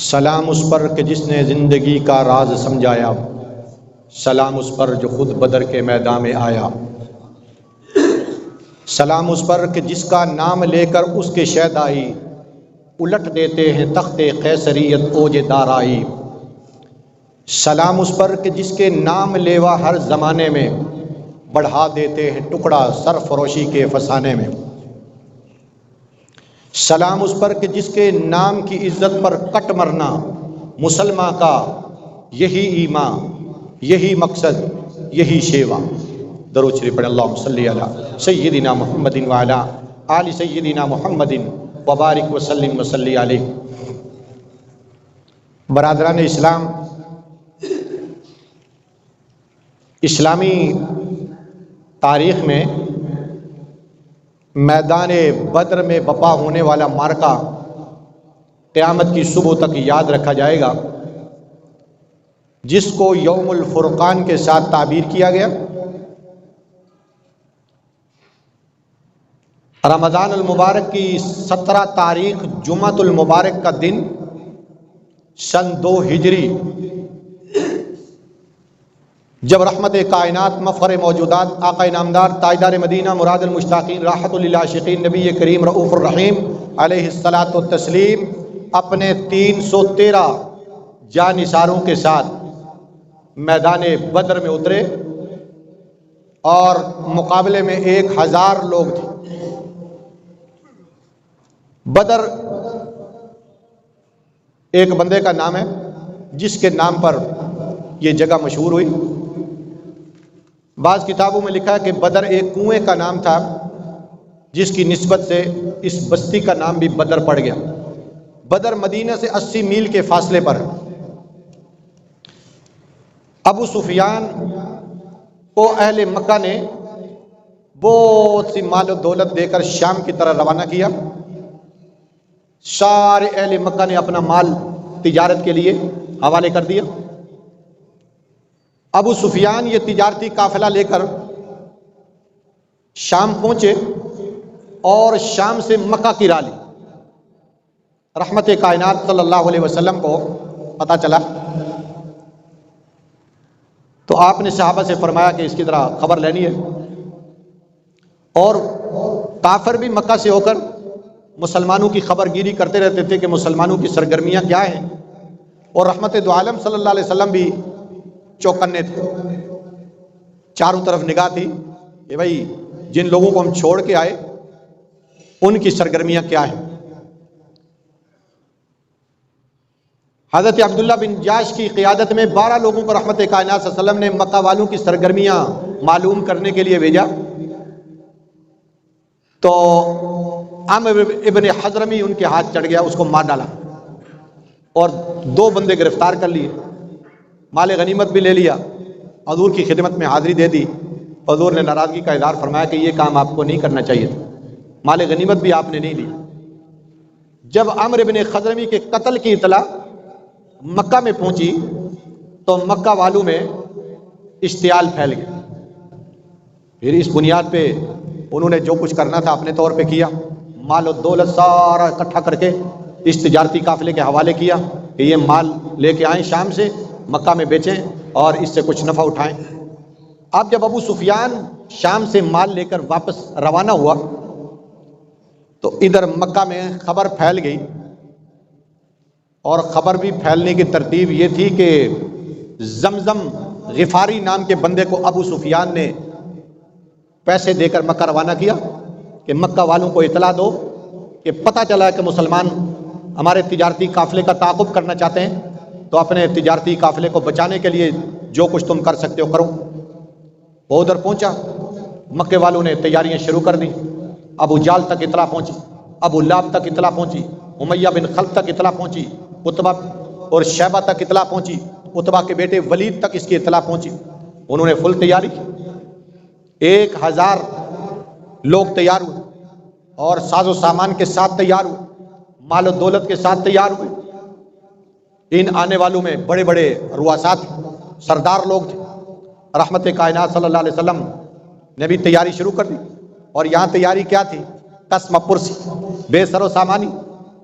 سلام اس پر کہ جس نے زندگی کا راز سمجھایا، سلام اس پر جو خود بدر کے میدان میں آیا، سلام اس پر کہ جس کا نام لے کر اس کے شیدائی الٹ دیتے ہیں تخت قیصریت اوج دارائی، سلام اس پر کہ جس کے نام لیوا ہر زمانے میں بڑھا دیتے ہیں ٹکڑا سرفروشی کے فسانے میں، سلام اس پر کہ جس کے نام کی عزت پر کٹ مرنا مسلمان کا یہی ایمان، یہی مقصد، یہی شیوا۔ درود شریف پڑھ اللہم صلی علی سیدنا محمد وعلی آل سیدنا محمد وبارک وسلم وصلی علیہ۔ برادران اسلام، اسلامی تاریخ میں میدان بدر میں بپا ہونے والا معرکہ قیامت کی صبح تک یاد رکھا جائے گا، جس کو یوم الفرقان کے ساتھ تعبیر کیا گیا۔ رمضان المبارک کی 17 تاریخ جمعۃ المبارک کا دن سن 2 ہجری، جب رحمت کائنات مفخر موجودات آقا نامدار تاجدار مدینہ مراد المشتاقین راحت للعاشقین نبی کریم رؤوف الرحیم علیہ الصلاۃ والتسلیم اپنے 313 جانثاروں کے ساتھ میدان بدر میں اترے اور مقابلے میں 1000 لوگ تھے۔ بدر ایک بندے کا نام ہے جس کے نام پر یہ جگہ مشہور ہوئی۔ بعض کتابوں میں لکھا ہے کہ بدر ایک کنویں کا نام تھا جس کی نسبت سے اس بستی کا نام بھی بدر پڑ گیا۔ بدر مدینہ سے 80 میل کے فاصلے پر۔ ابو سفیان کو اہل مکہ نے بہت سی مال و دولت دے کر شام کی طرح روانہ کیا۔ سارے اہل مکہ نے اپنا مال تجارت کے لیے حوالے کر دیا۔ ابو سفیان یہ تجارتی قافلہ لے کر شام پہنچے اور شام سے مکہ کی راہ لی۔ رحمت کائنات صلی اللہ علیہ وسلم کو پتہ چلا تو آپ نے صحابہ سے فرمایا کہ اس کی طرح خبر لینی ہے، اور کافر بھی مکہ سے ہو کر مسلمانوں کی خبر گیری کرتے رہتے تھے کہ مسلمانوں کی سرگرمیاں کیا ہیں، اور رحمت دو عالم صلی اللہ علیہ وسلم بھی چوکنے تھے۔ چاروں طرف نگاہ تھی کہ بھائی جن لوگوں کو ہم چھوڑ کے آئے ان کی سرگرمیاں کیا ہیں۔ حضرت عبداللہ بن جاش کی قیادت میں 12 لوگوں کو رحمت کائنات صلی اللہ علیہ وسلم نے مکہ والوں کی سرگرمیاں معلوم کرنے کے لیے بھیجا، تو عامر ابن حضرمی ان کے ہاتھ چڑھ گیا، اس کو مار ڈالا اور 2 بندے گرفتار کر لیے، مال غنیمت بھی لے لیا، حضور کی خدمت میں حاضری دے دی۔ حضور نے ناراضگی کا اظہار فرمایا کہ یہ کام آپ کو نہیں کرنا چاہیے تھا، مال غنیمت بھی آپ نے نہیں لی۔ جب عامر بن خضرمی کے قتل کی اطلاع مکہ میں پہنچی تو مکہ والوں میں اشتعال پھیل گیا۔ پھر اس بنیاد پہ انہوں نے جو کچھ کرنا تھا اپنے طور پہ کیا، مال و دولت سارا اکٹھا کر کے اس تجارتی قافلے کے حوالے کیا کہ یہ مال لے کے آئیں شام سے، مکہ میں بیچیں اور اس سے کچھ نفع اٹھائیں۔ اب جب ابو سفیان شام سے مال لے کر واپس روانہ ہوا تو ادھر مکہ میں خبر پھیل گئی، اور خبر بھی پھیلنے کی ترتیب یہ تھی کہ زمزم غفاری نام کے بندے کو ابو سفیان نے پیسے دے کر مکہ روانہ کیا کہ مکہ والوں کو اطلاع دو کہ پتہ چلا کہ مسلمان ہمارے تجارتی قافلے کا تعاقب کرنا چاہتے ہیں، تو اپنے تجارتی قافلے کو بچانے کے لیے جو کچھ تم کر سکتے ہو کرو۔ وہ ادھر پہنچا، مکے والوں نے تیاریاں شروع کر دیں۔ ابو جال تک اطلاع پہنچی، ابو لاب تک اطلاع پہنچی، امیہ بن خلف تک اطلاع پہنچی، عتبہ اور شیبہ تک اطلاع پہنچی، عتبہ کے بیٹے ولید تک اس کی اطلاع پہنچی۔ انہوں نے فل تیاری کی، 1000 لوگ تیار ہوئے اور ساز و سامان کے ساتھ تیار ہوئے، مال و دولت کے ساتھ تیار ہوئے۔ ان آنے والوں میں بڑے بڑے رؤساء تھے، سردار لوگ تھے۔ رحمت کائنات صلی اللہ علیہ وسلم نے بھی تیاری شروع کر دی، اور یہاں تیاری کیا تھی؟ قسم پرسی، بے سر و سامانی،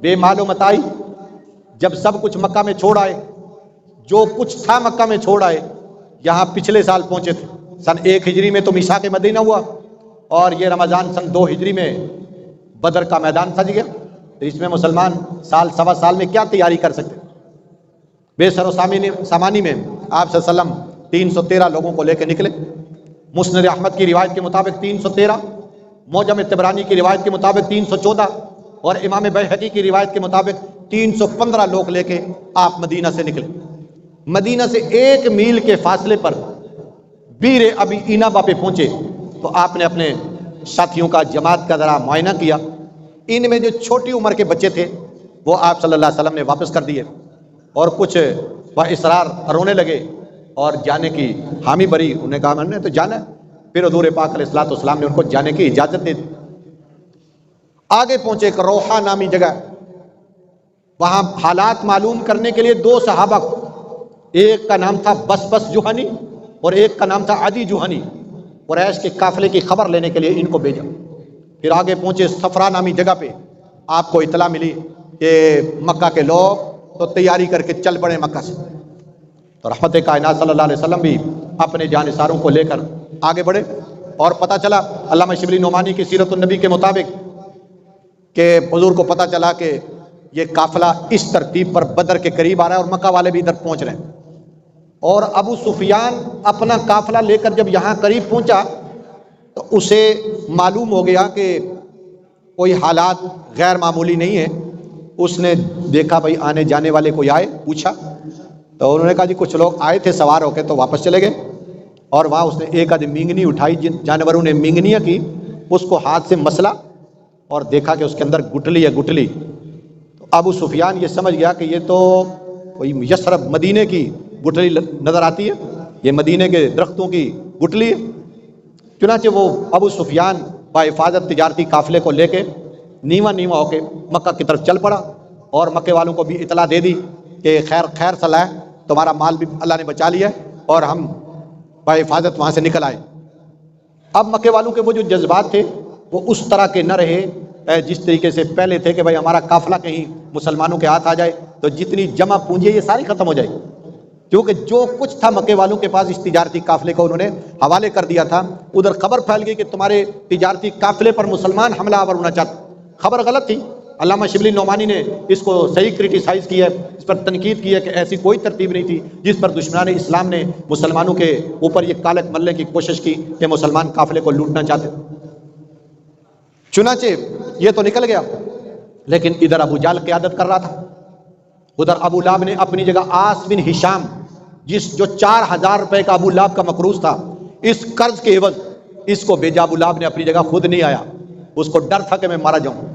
بے مال و متائی، جب سب کچھ مکہ میں چھوڑ آئے، جو کچھ تھا مکہ میں چھوڑ آئے، یہاں پچھلے سال پہنچے تھے، سن 1 ہجری میں تو میثاق مدینہ ہوا، اور یہ رمضان سن 2 ہجری میں بدر کا میدان سج گیا۔ تو اس میں مسلمان سال سوا سال میں کیا تیاری کر سکتے؟ بے سر و سامانی میں آپ صلی اللہ علیہ وسلم 313 لوگوں کو لے کے نکلے۔ مسند احمد کی روایت کے مطابق 313، معجم طبرانی کی روایت کے مطابق 314، اور امام بیہقی کی روایت کے مطابق 315 لوگ لے کے آپ مدینہ سے نکلے۔ مدینہ سے 1 میل کے فاصلے پر بیر ابی اینابہ پہ پہنچے تو آپ نے اپنے ساتھیوں کا، جماعت کا ذرا معائنہ کیا۔ ان میں جو چھوٹی عمر کے بچے تھے وہ آپ صلی اللہ علیہ وسلم نے واپس کر دیے، اور کچھ با اصرار رونے لگے اور جانے کی حامی بری، انہوں نے کہا میں نے تو جانا ہے۔ پھر حضور پاک علیہ الصلوۃ والسلام نے ان کو جانے کی اجازت دے دی۔ آگے پہنچے ایک روحا نامی جگہ، وہاں حالات معلوم کرنے کے لیے 2 صحابہ، ایک کا نام تھا بس جوہنی اور ایک کا نام تھا عدی جوہنی، قریش کے قافلے کی خبر لینے کے لیے ان کو بھیجا۔ پھر آگے پہنچے صفرا نامی جگہ پہ، آپ کو اطلاع ملی کہ مکہ کے لوگ تو تیاری کر کے چل پڑے مکہ سے، تو رحمت کائنات صلی اللہ علیہ وسلم بھی اپنے جانثاروں کو لے کر آگے بڑھے۔ اور پتہ چلا علامہ شبلی نعمانی کی سیرت النبی کے مطابق کہ حضور کو پتہ چلا کہ یہ قافلہ اس ترتیب پر بدر کے قریب آ رہا ہے اور مکہ والے بھی ادھر پہنچ رہے ہیں، اور ابو سفیان اپنا قافلہ لے کر جب یہاں قریب پہنچا تو اسے معلوم ہو گیا کہ کوئی حالات غیر معمولی نہیں ہے۔ اس نے دیکھا بھائی آنے جانے والے کوئی آئے، پوچھا تو انہوں نے کہا جی کچھ لوگ آئے تھے سوار ہو کے تو واپس چلے گئے، اور وہاں اس نے ایک آدھی مینگنی اٹھائی، جن جانوروں نے مینگنیاں کی، اس کو ہاتھ سے مسلا اور دیکھا کہ اس کے اندر گٹھلی ہے گٹھلی۔ تو ابو سفیان یہ سمجھ گیا کہ یہ تو کوئی یثرب مدینے کی گٹھلی نظر آتی ہے، یہ مدینے کے درختوں کی گٹھلی ہے۔ چنانچہ وہ ابو سفیان با حفاظت تجارتی قافلے کو لے کے نیواں ہو کے مکہ کی طرف چل پڑا، اور مکے والوں کو بھی اطلاع دے دی کہ خیر صلاح ہے، تمہارا مال بھی اللہ نے بچا لیا ہے، اور ہم با حفاظت وہاں سے نکل آئے۔ اب مکے والوں کے وہ جو جذبات تھے وہ اس طرح کے نہ رہے جس طریقے سے پہلے تھے کہ بھائی ہمارا قافلہ کہیں مسلمانوں کے ہاتھ آ جائے تو جتنی جمع پونجی ہے یہ ساری ختم ہو جائے، کیونکہ جو کچھ تھا مکے والوں کے پاس اس تجارتی قافلے کو انہوں نے حوالے کر دیا تھا۔ ادھر خبر پھیل گئی کہ تمہارے تجارتی قافلے پر مسلمان حملہ آور ہونا چاہتے، خبر غلط تھی۔ علامہ شبلی نعمانی نے اس کو صحیح کرٹیسائز کیا ہے، اس پر تنقید کی ہے کہ ایسی کوئی ترتیب نہیں تھی جس پر دشمنان اسلام نے مسلمانوں کے اوپر یہ کالک ملنے کی کوشش کی کہ مسلمان قافلے کو لوٹنا چاہتے۔ چنانچہ یہ تو نکل گیا، لیکن ادھر ابو جہل قیادت کر رہا تھا، ادھر ابو لہب نے اپنی جگہ عاص بن ہشام، جو 4000 روپے کا ابو لہب کا مقروض تھا، اس قرض کے عوض اس کو بھیجا۔ ابو لہب نے اپنی جگہ خود نہیں آیا، اس کو ڈر تھا کہ میں مارا جاؤں۔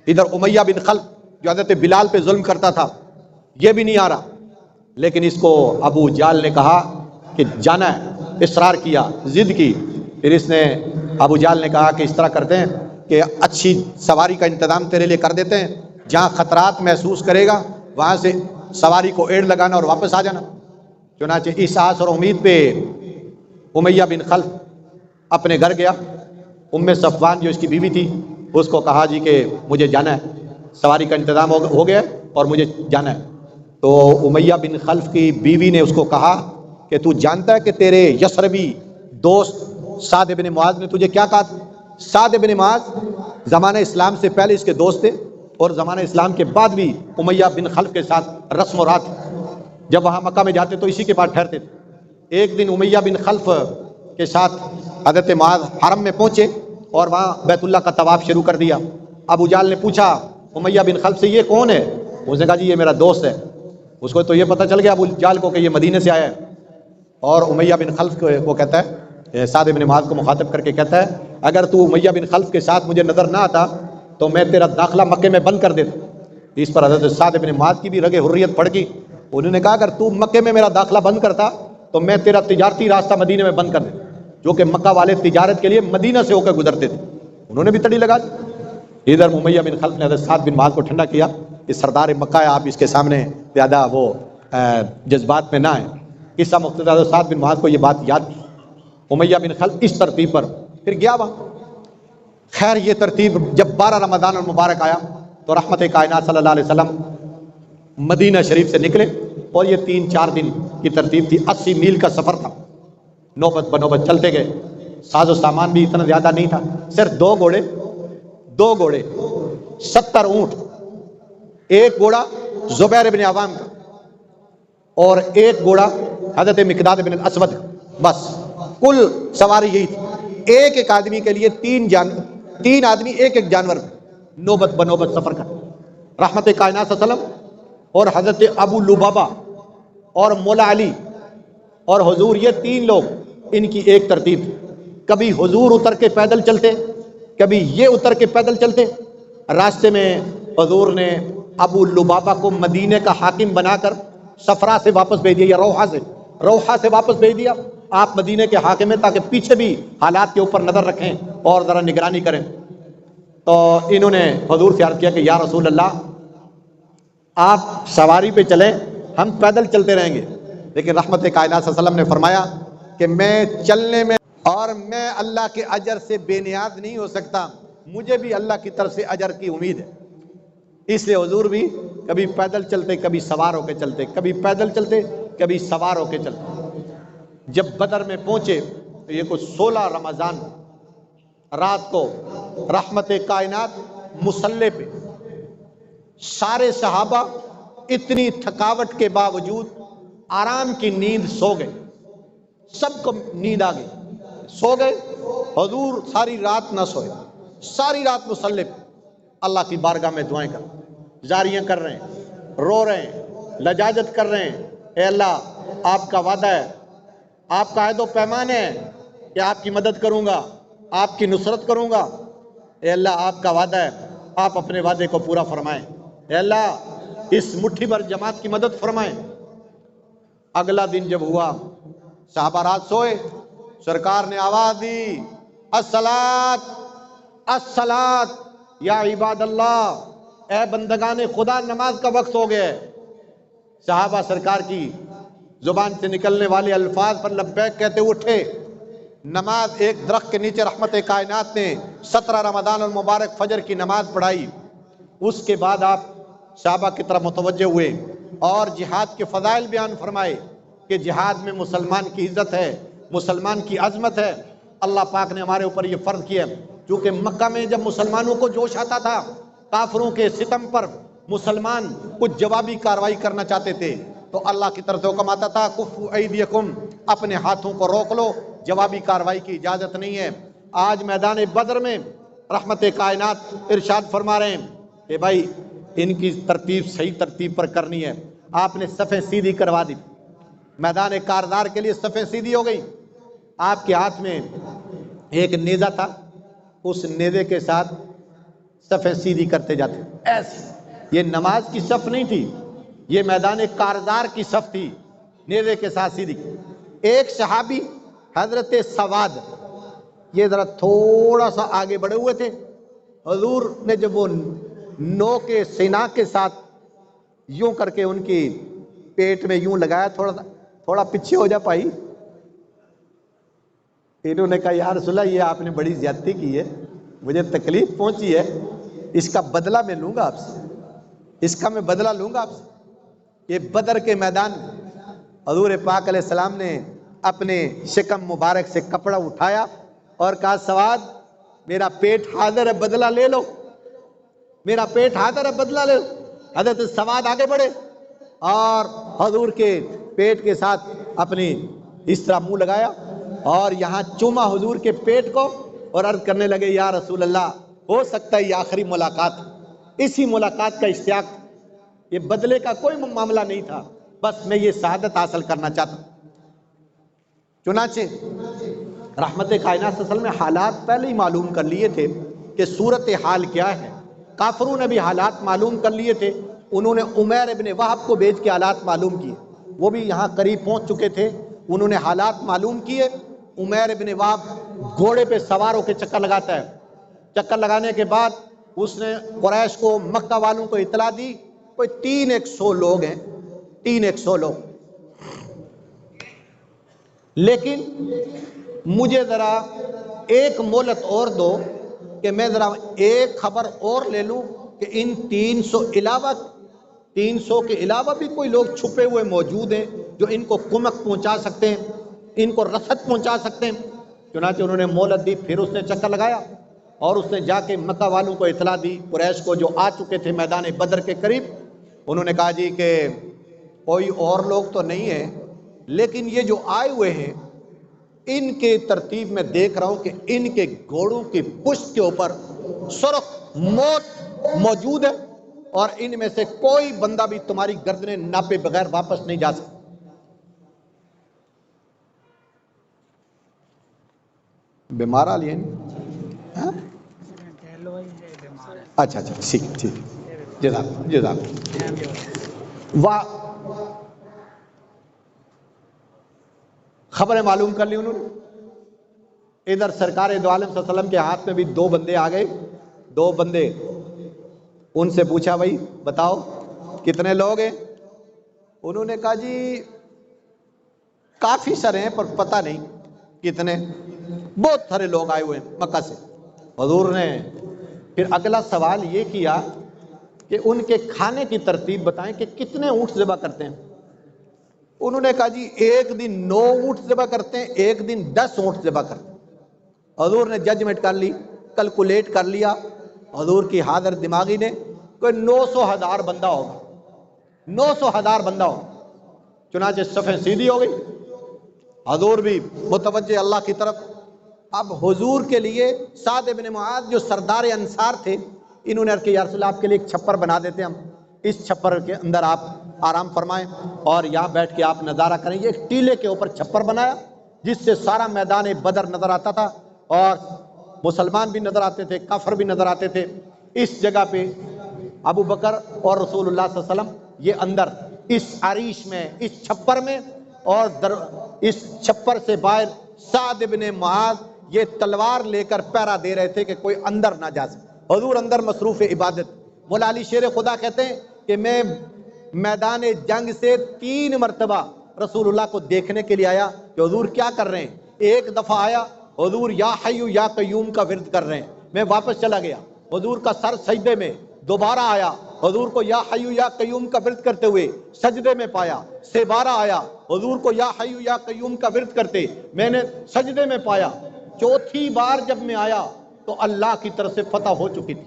ادھر امیہ بن خلف جو حضرت بلال پہ ظلم کرتا تھا یہ بھی نہیں آ رہا، لیکن اس کو ابو جہل نے کہا کہ جانا ہے، اصرار کیا، ضد کی۔ پھر اس نے ابو جہل نے کہا کہ اس طرح کرتے ہیں کہ اچھی سواری کا انتظام تیرے لیے کر دیتے ہیں، جہاں خطرات محسوس کرے گا وہاں سے سواری کو ایڑ لگانا اور واپس آ جانا۔ چنانچہ اس آس اور امید پہ امیہ بن خلف اپنے گھر گیا۔ ام صفوان جو اس کی بیوی تھی اس کو کہا جی کہ مجھے جانا ہے، سواری کا انتظام ہو گیا اور مجھے جانا ہے۔ تو امیہ بن خلف کی بیوی نے اس کو کہا کہ تو جانتا ہے کہ تیرے یثربی دوست سعد بن معاذ نے تجھے کیا کہا؟ سعد بن معاذ زمانہ اسلام سے پہلے اس کے دوست تھے، اور زمانہ اسلام کے بعد بھی امیہ بن خلف کے ساتھ رسم و رات، جب وہاں مکہ میں جاتے تو اسی کے پاس ٹھہرتے تھے۔ ایک دن امیہ بن خلف کے ساتھ حضرت معاذ حرم میں پہنچے اور وہاں بیت اللہ کا طواف شروع کر دیا۔ ابو جہل نے پوچھا امیہ بن خلف سے یہ کون ہے؟ اس نے کہا جی یہ میرا دوست ہے۔ اس کو تو یہ پتہ چل گیا ابو جہل کو کہ یہ مدینے سے آیا ہے، اور امیہ بن خلف کو کہتا ہے، سعد بن معاذ کو مخاطب کر کے کہتا ہے اگر تو امیہ بن خلف کے ساتھ مجھے نظر نہ آتا تو میں تیرا داخلہ مکے میں بند کر دیتا۔ اس پر حضرت سعد بن معاذ کی بھی رگ حریت پڑ گئی، انہوں نے کہا اگر تو مکے میں میرا داخلہ بند کرتا تو میں تیرا تجارتی راستہ مدینے میں بند کر دیتا، جو کہ مکہ والے تجارت کے لیے مدینہ سے ہو کر گزرتے تھے۔ انہوں نے بھی تڑی لگا دی۔ ادھر امیہ بن خلف نے حضرت سعد بن معاذ کو ٹھنڈا کیا کہ سردار مکہ ہے، آپ اس کے سامنے زیادہ وہ جذبات میں نہ آئیں۔ قصہ مختصر حضرت سعد بن معاذ کو یہ بات یاد کی۔ امیہ بن خلف اس ترتیب پر پھر گیا وہاں۔ خیر یہ ترتیب جب 12 رمضان المبارک آیا تو رحمت کائنات صلی اللہ علیہ وسلم مدینہ شریف سے نکلے اور یہ 3-4 دن کی ترتیب تھی، 80 میل کا سفر تھا، نوبت بنوبت چلتے گئے، ساز و سامان بھی اتنا زیادہ نہیں تھا، صرف 2 گھوڑے 70 اونٹ، ایک گھوڑا زبیر بن عوام کا اور ایک گھوڑا حضرت مقداد بن الاسود کا، بس کل سواری یہی تھی۔ ایک آدمی کے لیے 3 آدمی ایک جانور نوبت بنوبت سفر کر، رحمت کائنات صلی اللہ علیہ وسلم اور حضرت ابو لبابہ اور مولا علی اور حضور، یہ 3 لوگ، ان کی ایک ترتیب تھی، کبھی حضور اتر کے پیدل چلتے، کبھی یہ اتر کے پیدل چلتے۔ راستے میں حضور نے ابو لبابہ کو مدینے کا حاکم بنا کر صفرا سے واپس بھیج دیا، یا روحہ سے واپس بھیج دیا، آپ مدینے کے حاکم ہیں، تاکہ پیچھے بھی حالات کے اوپر نظر رکھیں اور ذرا نگرانی کریں۔ تو انہوں نے حضور سے عرض کیا کہ یا رسول اللہ، آپ سواری پہ چلیں، ہم پیدل چلتے رہیں گے، لیکن رحمت کائنات صلی اللہ علیہ وسلم نے فرمایا کہ میں چلنے میں اور میں اللہ کے اجر سے بے نیاز نہیں ہو سکتا، مجھے بھی اللہ کی طرف سے اجر کی امید ہے۔ اس لیے حضور بھی کبھی پیدل چلتے، کبھی سوار ہو کے چلتے، کبھی پیدل چلتے، کبھی سوار ہو کے چلتے۔ جب بدر میں پہنچے تو یہ کچھ 16 رمضان رات کو رحمت کائنات مصلی پہ، سارے صحابہ اتنی تھکاوٹ کے باوجود آرام کی نیند سو گئے، سب کو نیند آ گئی، سو گئے۔ حضور ساری رات نہ سوئے، ساری رات مصلی پہ اللہ کی بارگاہ میں دعائیں کر، جاریاں کر رہے ہیں، رو رہے ہیں، لجاجت کر رہے ہیں، اے اللہ آپ کا وعدہ ہے، آپ کا عہد و پیمان ہے کہ آپ کی مدد کروں گا، آپ کی نصرت کروں گا، اے اللہ آپ کا وعدہ ہے، آپ اپنے وعدے کو پورا فرمائیں، اے اللہ اس مٹھی بھر جماعت کی مدد فرمائیں۔ اگلا دن جب ہوا، صحابہ رات سوئے، سرکار نے آواز دی، الصلاۃ الصلاۃ یا عباد اللہ، اے بندگان خدا نماز کا وقت ہو گیا ہے۔ صحابہ سرکار کی زبان سے نکلنے والے الفاظ پر لبیک کہتے اٹھے، نماز ایک درخت کے نیچے رحمت کائنات نے 17 رمضان المبارک فجر کی نماز پڑھائی۔ اس کے بعد آپ صحابہ کی طرف متوجہ ہوئے اور جہاد کے فضائل بیان فرمائے کہ جہاد میں مسلمان کی عزت ہے، مسلمان کی عظمت ہے۔ اللہ پاک نے ہمارے اوپر یہ فرض کیا، چونکہ مکہ میں جب مسلمانوں کو جوش آتا تھا، کافروں کے ستم پر مسلمان کچھ جوابی کارروائی کرنا چاہتے تھے تو اللہ کی طرف سے حکم آتا تھا، کفو ایدیکم، اپنے ہاتھوں کو روک لو، جوابی کارروائی کی اجازت نہیں ہے۔ آج میدان بدر میں رحمت کائنات ارشاد فرما رہے ہیں کہ بھائی ان کی ترتیب صحیح ترتیب پر کرنی ہے۔ آپ نے صفیں سیدھی کروا دی، میدان کاردار کے لیے صفیں سیدھی ہو گئی۔ آپ کے ہاتھ میں ایک نیزہ تھا، اس نیزے کے ساتھ صفیں سیدھی کرتے جاتے، ایسے۔ یہ نماز کی صف نہیں تھی، یہ میدان کاردار کی صف تھی، نیزے کے ساتھ سیدھی۔ ایک صحابی حضرت سواد، یہ ذرا تھوڑا سا آگے بڑھے ہوئے تھے، حضور نے جب وہ نو کے سینا کے ساتھ یوں کر کے ان کی پیٹ میں یوں لگایا، تھوڑا پیچھے ہو جا پائی، انہوں نے کہا یا رسول اللہ یہ آپ نے بڑی زیادتی کی ہے، مجھے تکلیف پہنچی ہے، اس کا بدلہ میں لوں گا آپ سے، اس کا میں بدلہ لوں گا آپ سے۔ یہ بدر کے میدان میں حضور پاک علیہ السلام نے اپنے شکم مبارک سے کپڑا اٹھایا اور کہا سواد میرا پیٹ حاضر ہے، بدلہ لے لو، میرا پیٹ حاضر ہے، بدلہ لے لو۔ حضرت سواد آگے بڑھے اور حضور کے پیٹ کے ساتھ اپنی اس طرح منہ لگایا اور یہاں چوما حضور کے پیٹ کو اور عرض کرنے لگے یا رسول اللہ ہو سکتا ہے یہ آخری ملاقات، اسی ملاقات کا اشتیاق، یہ بدلے کا کوئی معاملہ نہیں تھا، بس میں یہ شہادت حاصل کرنا چاہتا ہوں۔ چنانچہ رحمت کائنات صلی اللہ علیہ وسلم نے حالات پہلے ہی معلوم کر لیے تھے کہ صورتحال کیا ہے، کافروں نے بھی حالات معلوم کر لیے تھے، انہوں نے عمیر ابن وہب کو بھیج کے حالات معلوم کیے، وہ بھی یہاں قریب پہنچ چکے تھے، انہوں نے حالات معلوم کیے۔ عمیر ابن وہب گھوڑے پہ سوار ہو کے چکر لگاتا ہے، چکر لگانے کے بعد اس نے قریش کو، مکہ والوں کو اطلاع دی، کوئی 300 لوگ ہیں، 300 لوگ، لیکن مجھے ذرا ایک مہلت اور دو کہ میں ذرا ایک خبر اور لے لوں کہ ان 300 علاوہ 300 کے علاوہ بھی کوئی لوگ چھپے ہوئے موجود ہیں جو ان کو کمک پہنچا سکتے ہیں، ان کو رسد پہنچا سکتے ہیں۔ چنانچہ انہوں نے مہلت دی، پھر اس نے چکر لگایا اور اس نے جا کے مکہ والوں کو اطلاع دی، قریش کو جو آ چکے تھے میدان بدر کے قریب۔ انہوں نے کہا جی کہ کوئی اور لوگ تو نہیں ہے، لیکن یہ جو آئے ہوئے ہیں ان کے ترتیب میں دیکھ رہا ہوں کہ ان کے گھوڑوں کی پشت کے اوپر سرخ موت موجود ہے، اور ان میں سے کوئی بندہ بھی تمہاری گردنیں ناپے بغیر واپس نہیں جا سکتا۔ بیمار آ لیے اچھا اچھا ٹھیک ٹھیک، واہ، خبریں معلوم کر لی انہوں نے۔ ادھر سرکار دو عالم صلی اللہ علیہ وسلم کے ہاتھ میں بھی 2 بندے آ گئے، 2 بندے۔ ان سے پوچھا بھائی بتاؤ کتنے لوگ ہیں؟ انہوں نے کہا جی کافی سارے ہیں پر پتہ نہیں کتنے، بہت سارے لوگ آئے ہوئے ہیں مکہ سے۔ حضور نے پھر اگلا سوال یہ کیا کہ ان کے کھانے کی ترتیب بتائیں کہ کتنے اونٹ ذبح کرتے ہیں؟ انہوں نے کہا جی ایک دن 9 اونٹ ذبح کرتے ہیں، ایک دن 10 اونٹ ذبح کرتے ہیں۔ حضور نے ججمنٹ کر لی، کیلکولیٹ کر لیا، حضور کی حاضر دماغی نے، کوئی 900,000 بندہ ہوگا، 900,000 بندہ ہوگا۔ چنانچہ صفیں سیدھی ہو گئی، حضور بھی متوجہ اللہ کی طرف۔ اب حضور کے لیے سعد بن معاذ جو سردار انصار تھے، انہوں نے کہ یا رسول اللہ آپ کے لیے ایک چھپر بنا دیتے ہم، اس چھپر کے اندر آپ آرام فرمائیں اور یہاں بیٹھ کے آپ نظارہ کریں۔ یہ ایک ٹیلے کے اوپر چھپر بنایا جس سے سارا میدان بدر نظر آتا تھا، اور مسلمان بھی نظر آتے تھے، کافر بھی نظر آتے تھے۔ اس جگہ پہ ابو بکر اور رسول اللہ صلی اللہ علیہ وسلم یہ اندر اس عریش میں، اس چھپر میں، اور اس چھپر سے باہر سعد بن معاذ یہ تلوار لے کر پہرا دے رہے تھے کہ کوئی اندر نہ جا سکے۔ حضور اندر مصروف عبادت۔ مولا علی شیر خدا کہتے ہیں کہ میں میدان جنگ سے 3 مرتبہ رسول اللہ کو دیکھنے کے لیے آیا کہ حضور کیا کر رہے ہیں۔ ایک دفعہ آیا حضور یا حیو یا قیوم کا ورد کر رہے ہیں، میں واپس چلا گیا، حضور کا سر سجدے میں۔ دوبارہ آیا حضور کو یا حیو یا قیوم کا ورد کرتے ہوئے سجدے میں پایا۔ دوبارہ آیا حضور کو یا حیو یا قیوم کا ورد کرتے میں نے سجدے میں پایا۔ چوتھی بار جب میں آیا تو اللہ کی طرف سے فتح ہو چکی تھی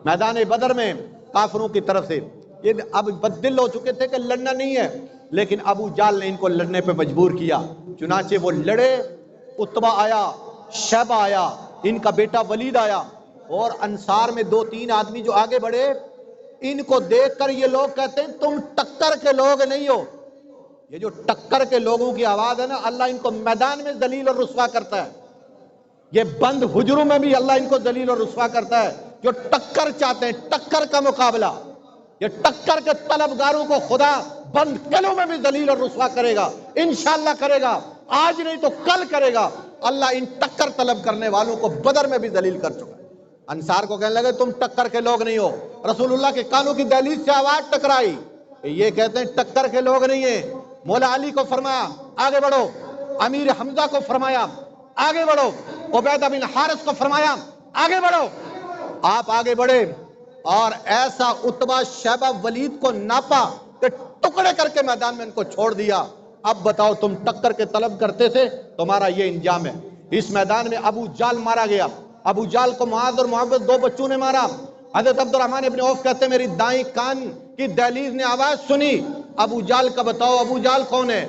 میدان بدر میں کافروں کی طرف سے۔ یہ اب بددل ہو چکے تھے کہ لڑنا نہیں ہے، لیکن ابو جال نے ان کو لڑنے پہ مجبور کیا۔ چنانچہ وہ لڑے، عتبہ آیا، شیبہ آیا، ان کا بیٹا ولید آیا، اور انصار میں 2-3 آدمی جو آگے بڑھے، ان کو دیکھ کر یہ لوگ کہتے ہیں تم ٹکر کے لوگ نہیں ہو۔ یہ جو ٹکر کے لوگوں کی آواز ہے نا، اللہ ان کو میدان میں ذلیل اور رسوا کرتا ہے۔ یہ بند حجروں میں بھی اللہ ان کو ذلیل اور رسوا کرتا ہے۔ جو ٹکر چاہتے ہیں، ٹکر کا مقابلہ، یہ ٹکر کے طلبگاروں کو خدا بند قلعوں میں بھی ذلیل اور رسوا کرے گا، انشاءاللہ کرے گا، آج نہیں تو کل کرے گا۔ اللہ ان ٹکر طلب کرنے والوں کو بدر میں بھی ذلیل کر چکا ہے۔ انصار کو کہنے لگے تم ٹکر کے لوگ نہیں ہو۔ رسول اللہ کے کانوں کی دہلیز سے آواز ٹکرائی، یہ کہتے ہیں ٹکر کے لوگ نہیں ہیں۔ مولا علی کو فرمایا آگے بڑھو، امیر حمزہ کو فرمایا آگے بڑھو، عبیدہ بن حارث کو فرمایا آگے بڑھو۔ آپ آگے بڑھے اور ایسا عتبہ شیبہ ولید کو ناپا کہ ٹکڑے کر کے میدان میں ان کو چھوڑ دیا۔ اب بتاؤ تم ٹکر کے طلب کرتے تھے، تمہارا یہ انجام ہے۔ اس میدان میں ابو جال مارا گیا۔ ابو جال کو معاذ اور محبت 2 بچوں نے مارا۔ حضرت عبدالرحمن ابن عوف کہتے ہیں میری دائیں کان کی دہلیز نے آواز سنی، ابو جال کا بتاؤ ابو جال کون ہے؟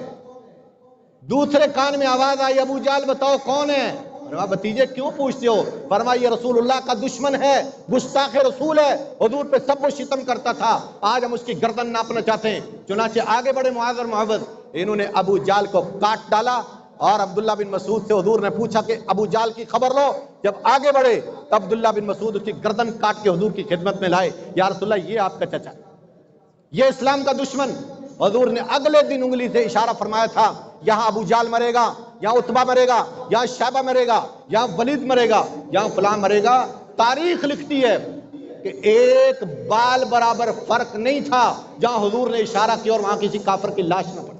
دوسرے کان میں آواز آئی ابو جال بتاؤ کون ہے؟ فرمایا بھتیجے کیوں پوچھتے ہو؟ فرمایا یہ رسول اللہ کا دشمن ہے، گستاخ رسول ہے، حضور پہ سب و شتم کرتا تھا، آج ہم اس کی گردن ناپنا چاہتے ہیں۔ چنانچہ آگے بڑھے معاذ اور معاوض، انہوں نے ابو جال کو کاٹ ڈالا، اور عبداللہ بن مسعود سے حضور نے پوچھا کہ ابو جال کی خبر لو۔ جب آگے بڑھے تو عبداللہ بن مسعود اس کی گردن کاٹ کے حضور کی خدمت میں لائے، یا رسول اللہ یہ آپ کا چچا، یہ اسلام کا دشمن۔ حضور نے اگلے دن انگلی سے اشارہ فرمایا تھا یہاں ابو جال مرے گا، یہاں عتبہ مرے گا، یہاں شیبہ مرے گا، یہاں ولید مرے گا، یہاں فلاں مرے گا۔ تاریخ لکھتی ہے کہ ایک بال برابر فرق نہیں تھا جہاں حضور نے اشارہ کیا اور وہاں کسی کافر کی لاش نہ پڑی۔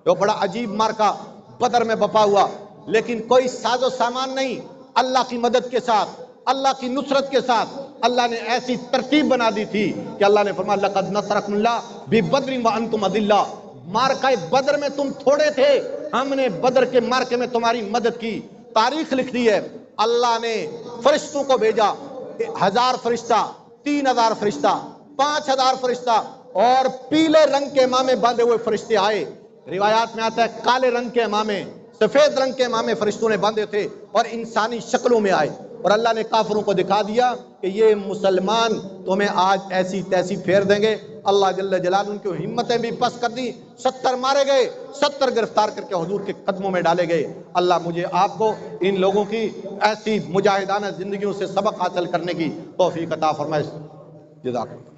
وہ بڑا عجیب مارکا بدر میں بپا ہوا، لیکن کوئی ساز و سامان نہیں، اللہ کی مدد کے ساتھ، اللہ کی نصرت کے ساتھ اللہ نے ایسی ترتیب بنا دی تھی کہ اللہ نے فرمایا لقد نصرکم اللہ ببدر وانتم اذلہ، مارکہ بدر میں تم تھوڑے تھے، ہم نے بدر کے مارکے میں تمہاری مدد کی۔ تاریخ لکھ دی ہے اللہ نے فرشتوں کو بھیجا، 1000 فرشتہ، 3000 فرشتہ، 5000 فرشتہ، اور پیلے رنگ کے امامے باندھے ہوئے فرشتے آئے۔ روایات میں آتا ہے کالے رنگ کے امامے، سفید رنگ کے امامے فرشتوں نے باندھے تھے اور انسانی شکلوں میں آئے، اور اللہ نے کافروں کو دکھا دیا کہ یہ مسلمان تمہیں آج ایسی تیسی پھیر دیں گے۔ اللہ جل جلالہ ان کی ہمتیں بھی پس کر دی، 70 مارے گئے، 70 گرفتار کر کے حضور کے قدموں میں ڈالے گئے۔ اللہ مجھے آپ کو ان لوگوں کی ایسی مجاہدانہ زندگیوں سے سبق حاصل کرنے کی توفیق عطا فرمائے۔ جزاک اللہ۔